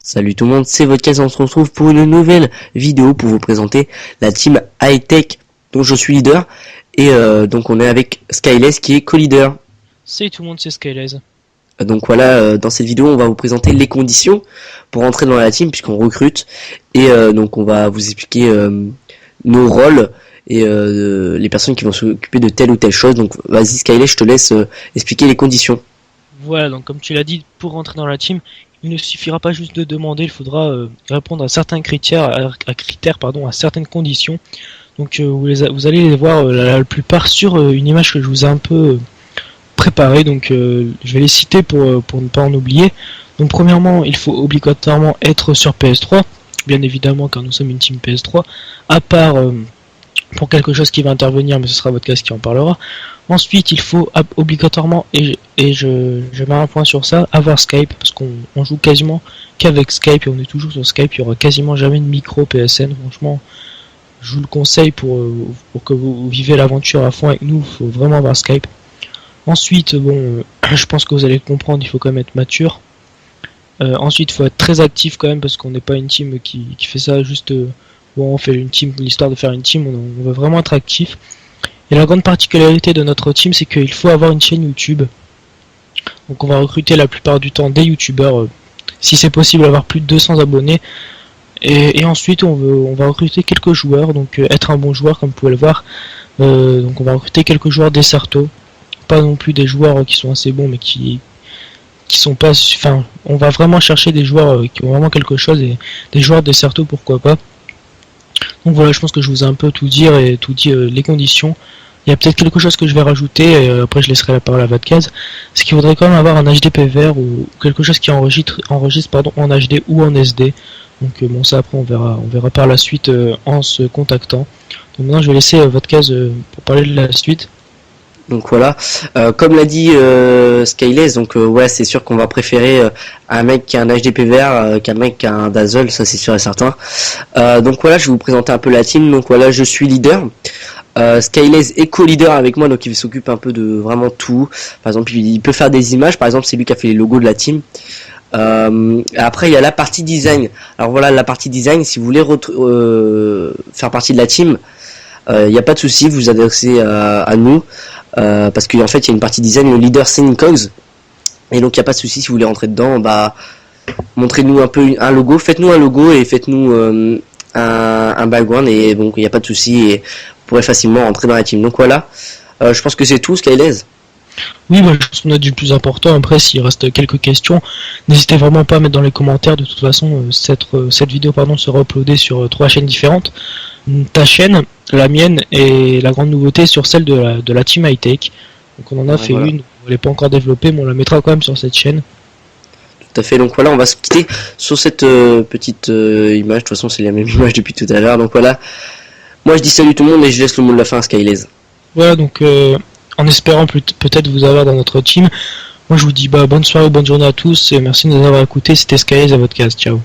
Salut tout le monde, c'est Vodcast, on se retrouve pour une nouvelle vidéo pour vous présenter la team High-Tech dont je suis leader. Et donc on est avec Skyless qui est co-leader. Salut tout le monde, c'est Skyless. Donc voilà, dans cette vidéo on va vous présenter les conditions pour entrer dans la team puisqu'on recrute. Et donc on va vous expliquer nos rôles et les personnes qui vont s'occuper de telle ou telle chose. Donc vas-y Skyless, je te laisse expliquer les conditions. Voilà, donc comme tu l'as dit, pour rentrer dans la team, il ne suffira pas juste de demander, il faudra répondre à certains critères, à certaines conditions. Donc vous allez les voir la plupart sur une image que je vous ai un peu préparée. Donc je vais les citer pour ne pas en oublier. Donc premièrement, il faut obligatoirement être sur PS3, bien évidemment car nous sommes une team PS3, à part pour quelque chose qui va intervenir, mais ce sera Vodcast qui en parlera. Ensuite, il faut obligatoirement, et je mets un point sur ça, avoir Skype, parce qu'on joue quasiment qu'avec Skype, et on est toujours sur Skype, il n'y aura quasiment jamais de micro PSN. Franchement, je vous le conseille pour que vous vivez l'aventure à fond avec nous, il faut vraiment avoir Skype. Ensuite, bon, je pense que vous allez comprendre, il faut quand même être mature. Ensuite, il faut être très actif quand même, parce qu'on n'est pas une team qui fait ça juste... bon, on fait une team, l'histoire de faire une team, on veut vraiment être actif. Et la grande particularité de notre team, c'est qu'il faut avoir une chaîne YouTube. Donc on va recruter la plupart du temps des youtubeurs, si c'est possible avoir plus de 200 abonnés. Et ensuite on va recruter quelques joueurs, donc être un bon joueur comme vous pouvez le voir. Donc on va recruter quelques joueurs Desserto. Pas non plus des joueurs qui sont assez bons mais qui sont pas... Enfin, on va vraiment chercher des joueurs qui ont vraiment quelque chose, et des joueurs Desserto pourquoi pas. Donc voilà, je pense que je vous ai un peu tout dit les conditions. Il y a peut-être quelque chose que je vais rajouter, et après je laisserai la parole à Vodcast. C'est qu'il faudrait quand même avoir un HDP vert ou quelque chose qui enregistre en HD ou en SD. Donc bon, ça après on verra par la suite en se contactant. Donc maintenant je vais laisser Vodcast pour parler de la suite. Donc voilà, comme l'a dit Skyless, donc ouais, c'est sûr qu'on va préférer un mec qui a un HDP vert qu'un mec qui a un Dazzle, ça c'est sûr et certain. Donc voilà, je vais vous présenter un peu la team. Donc voilà, je suis leader. Skyless est co-leader avec moi, donc il s'occupe un peu de vraiment tout. Par exemple, il peut faire des images, par exemple c'est lui qui a fait les logos de la team. Après il y a la partie design. Alors voilà, la partie design, si vous voulez faire partie de la team, il n'y a pas de souci, vous adressez à nous. Parce qu'en fait il y a une partie design, le leader c'est Nicox, et donc il n'y a pas de souci si vous voulez rentrer dedans. Bah montrez-nous un peu un logo, faites-nous un logo et faites-nous un background, et donc il n'y a pas de souci et vous pourrez facilement rentrer dans la team. Donc voilà, je pense que c'est tout. Skyless. Oui, bah, je pense qu'on a du plus important. Après, s'il reste quelques questions, n'hésitez vraiment pas à mettre dans les commentaires. De toute façon, cette vidéo sera uploadée sur 3 chaînes différentes. Ta chaîne, la mienne, et la grande nouveauté sur celle de la team High-Tech. Donc on en a fait voilà. Une, on n'est pas encore développée, mais on la mettra quand même sur cette chaîne. Tout à fait, donc voilà, on va se quitter sur cette petite image. De toute façon, c'est la même image depuis tout à l'heure. Donc voilà, moi je dis salut tout le monde et je laisse le mot de la fin à Skyless. Voilà, donc en espérant peut-être vous avoir dans notre team, moi je vous dis bonne soirée, bonne journée à tous, et merci de nous avoir écoutés. C'était Skyless à Vodcast, ciao.